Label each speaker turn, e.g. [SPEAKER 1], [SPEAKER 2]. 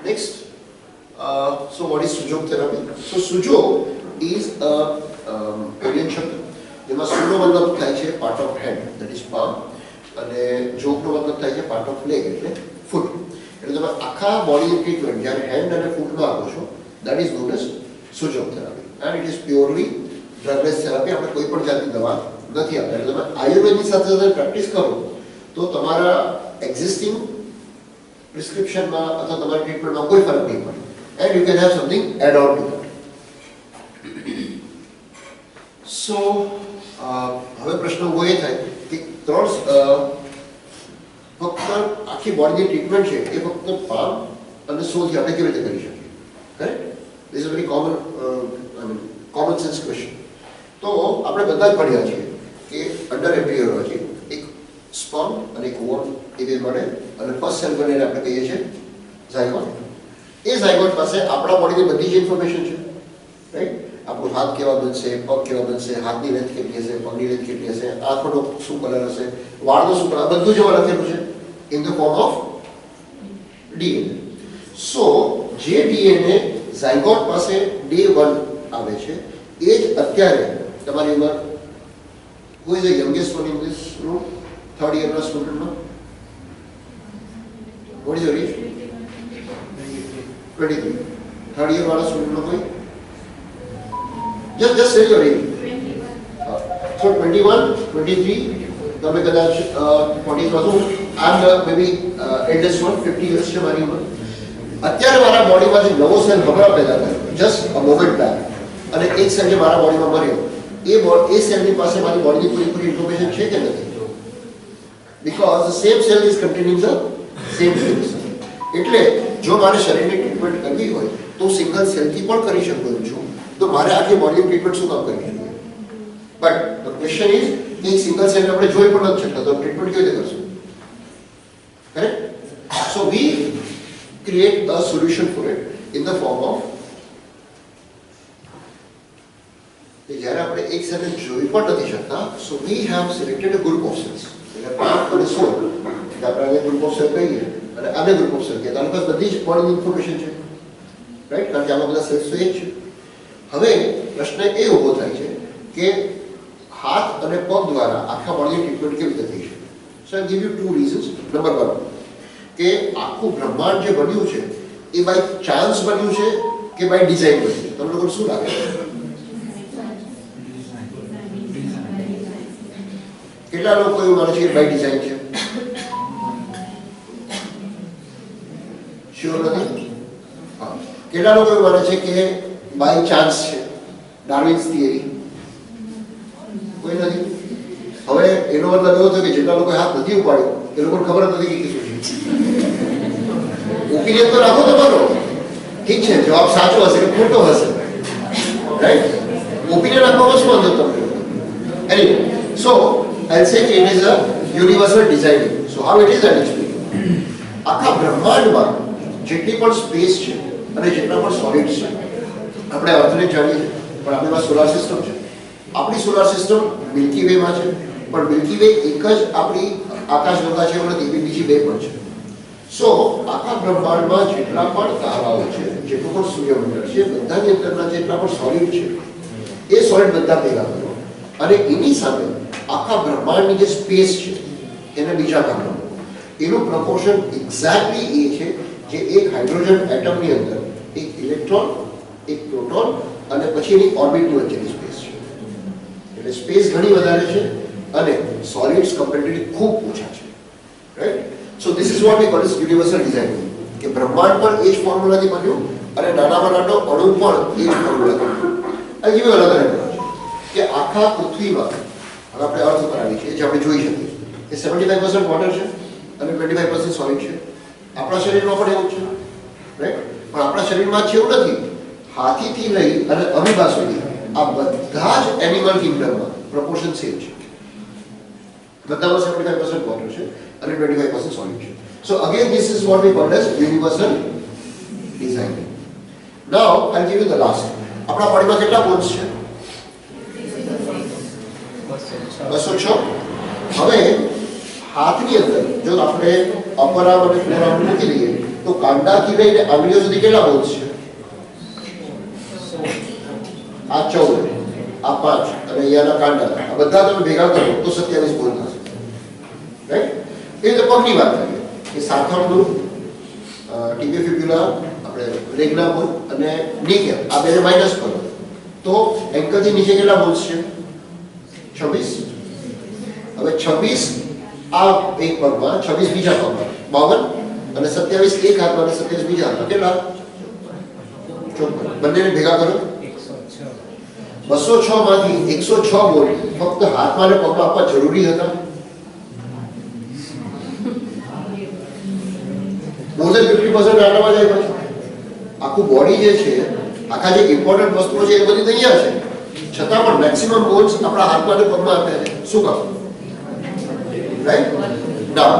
[SPEAKER 1] Next, so what is sujok therapy? So sujok is a Korean શબ્દ જેમાં સુનો મતલબ થાય છે part of hand, that is palm, અને જોકનો મતલબ થાય છે પાર્ટ ઓફ લેગ, એટલે ફૂટ. એટલે તમે આખા બોડીની ટ્રીટમેન્ટ જ્યારે હેન્ડ અને ફૂટમાં આપો છો, that is known as Sujok therapy, and it is purely drugless therapy. આપણે કોઈ પણ જાતની દવા નથી આપતા. એટલે તમે આયુર્વેદની સાથે સાથે પ્રેક્ટિસ કરો તો તમારા એક્ઝિસ્ટિંગ પ્રિસ્ક્રિપ્શનમાં અથવા તમારી ટ્રીટમેન્ટમાં કોઈ ફરક નહીં પડે, and you can have something add on to that. So હવે પ્રશ્ન ઉભો એ થાય કે ફક્ત આખી બોડીની ટ્રીટમેન્ટ છે એ ફક્ત પામ અને સોલથી આપણે કેવી રીતે કરી શકીએ? Correct? This is a very common sense question. તો આપણે બધા જ ભણ્યા છીએ કે અંડર એમ્બ્રિયોલોજી એક સ્પર્મ અને એક ઓવમ એ બે મળે અને ફર્સ્ટ સેલ બનીને આપણે કહીએ છીએ ઝાયગોટ. એ ઝાયગોટ પાસે આપણા બોડીની બધી જ ઇન્ફોર્મેશન છે, રાઈટ? આપણો હાથ કેવા બનશે, પગ કેવા બનશે, હાથની લેન્થ કેટલી હશે, પગની લેન્થ કેટલી હશે, આંખોનો શું કલર હશે, વાળનો શું કલર, બધું જ લખેલું છે in the form of DNA. So જે ડીએનએ ઝાયગોટ પાસે ડે 1 આવે છે એ જ અત્યારે તમારી ઉંમર, who is the youngest one in this room? Third યરના સ્ટુડન્ટમાં what is your age? 23. Third year વાળા સ્ટુડન્ટમાં કોઈ? Just say your age. 21. So 21, 23, તમે કદાચ 40 માં છું, and maybe eldest one 50 years છે મારી ઉંમર. અત્યારે મારા બોડીમાં જે નવો સેલ હમણાં પેદા થયો, જસ્ટ અ મોમેન્ટ બેક, અને એક સેલ જે મારા બોડીમાં મર્યો, એ સેલની પાસે મારી બોડીની પૂરી ઇન્ફોર્મેશન છે કે નથી? Because the same cell is containing the same cells. એટલે જો મારે શરીરની ટ્રીટમેન્ટ કરવી હોય તો સિંગલ સેલથી પણ કરી શકું છું. તો મારે આખી બોડીની ટ્રીટમેન્ટ શું કામ કરવી જોઈએ? બટ ધ ક્વેશ્ચન ઇઝ કે એક સિંગલ સેલ આપણે જોઈ પણ નથી શકતા, તો ટ્રીટમેન્ટ કેવી રીતે કરશું? Correct? So we create a solution for it in the form of કે જ્યારે આપણે એક સેલને જોઈ પણ નથી શકતા, so we have selected a group of cells, એટલે પામ અને સોલ, એટલે આપણે આને ગ્રુપ ઓફ સેલ કહીએ અને આને ગ્રુપ ઓફ સેલ કહીએ. તો આની પાસે બધી જ બોડીની ઇન્ફોર્મેશન છે, રાઈટ? કારણ કે આમાં બધા સેલ્સ તો એ જ છે. હવે પ્રશ્ન એ ઊભો થાય છે કે હાથ અને પગ દ્વારા આખા બોડીની ટ્રીટમેન્ટ કેવી રીતે થઈ શકે? So I give you 2 reasons. Number 1 કે આખું બ્રહ્માંડ જે બન્યું છે એ બાય ચાન્સ બન્યું છે કે બાય ડિઝાઇન બન્યું છે? તમને લોકોને શું લાગે? કેટલા લોકો એવું માને છે કે બાય ડિઝાઇન છે? શ્યોર નથી? હા. કેટલા લોકો એવું માને છે કે બાય ચાન્સ છે, ડાર્વિન્સ થિયરી? કોઈ નથી. હવે એનો મતલબ એવો થયો કે જેટલા લોકો હાથ નથી ઉપાડ્યો એ લોકોને ખબર જ નથી કે શું છે. ઓપિનિયન તો રાખો તમારો, ઠીક છે, જવાબ સાચો હશે કે ખોટો હશે, રાઈટ? ઓપિનિયન રાખવામાં શું વાંધો તમને? એનીવે, સો આઈ સે કે it is a universal designing. So how it is I explain. આખા બ્રહ્માંડમાં જેટલી પણ સ્પેસ છે અને જેટલા પણ સોલિડ્સ છે, આપણે અર્થને જાણીએ છીએ, પણ આપણી પાસે સોલાર સિસ્ટમ છે. આપણી સોલાર સિસ્ટમ મિલ્કી વેમાં છે, પણ મિલ્કી વે એક જ આપણી આકાશગંગા છે એવું નથી, બીજી બે પણ છે. સો આખા બ્રહ્માંડમાં જેટલા પણ તારાઓ છે, જેટલું પણ સૂર્યમંડળ છે, બધાની અંદરના જેટલા પણ સોલિડ છે એ સોલિડ બધા ભેગા કરો અને એની સામે આખા બ્રહ્માંડની જે સ્પેસ છે એને બીજા ભાગમાં, એનું પ્રપોર્શન એક્ઝેક્ટલી એ છે જે એક હાઇડ્રોજન એટમની અંદર એક ઇલેક્ટ્રોન, એક પ્રોટોન અને પછી એની ઓર્બિટની વચ્ચેની સ્પેસ છે. એટલે સ્પેસ ઘણી વધારે છે અને સોલિડ્સ કમ્પેરેટિવલી ખૂબ ઓછા છે, right? So this is what we call as universal designing, કે બ્રહ્માંડ પણ એ જ ફોર્મ્યુલાથી બન્યું અને નાનામાં નાનો અણુ પણ એ જ ફોર્મ્યુલાથી બન્યું. આ જેવી અલગ અલગ કે આખા પૃથ્વીમાં હવે આપણે અર્થ પર આવી છીએ, જે આપણે જોઈ શકીએ કે 75% વોટર છે અને 25% સોલિડ છે. આપણા શરીરમાં પણ એવું છે, રાઈટ? પણ આપણા શરીરમાં જ એવું નથી. હાથીથી લઈ અને અમીબા સુધી આ બધા જ એનિમલ કિંગડમમાં પ્રપોર્શન સેમ છે. બધામાં 75% વોટર છે અને 25% સોલિડ છે. સો again this is what we call as universal designing. Now I give you the last. આપણા બોડીમાં કેટલા બોન્સ છે? 206. હવે હાથની અંદર જો આપણે અપર આર્મ અને ફોર આર્મ મૂકી દઈએ તો કાંડાથી લઈને આંગળીઓ સુધી કેટલા બોલ્સ છે? આ 14, આ 5 અને અહીંયાના કાંડા, આ બધા તમે ભેગા કરો તો 27 બોલ થશે. રાઈટ? એ રીતે પગની વાત કરીએ કે સાથળનું ટીબી ફિબ્યુલા, આપણે રેગ્ના બોલ અને નીકેપ આ બેને માઇનસ કરો તો એન્કલથી નીચે કેટલા બોલ્સ છે? 26. હવે 26 આ એક પગમાં, 26 બીજા પગમાં, 52 અને 27 એક હાથમાં અને 27 બીજા હાથમાં, કેટલા? 54. બંનેને ભેગા કરો 206 માંથી 106 બોલ ફક્ત હાથમાં અને પગમાં આપવા જરૂરી હતા? મોર દેન 50% આટલામાં જાય પાછું. આખું બોડી જે છે, આખા જે ઇમ્પોર્ટન્ટ વસ્તુઓ છે એ બધી અહીંયા છે, છતાં પણ મેક્સિમમ બોલ્સ આપણા હાથમાં અને પગમાં આપ્યા છે. શું કામ? રાઈટ? નાઉ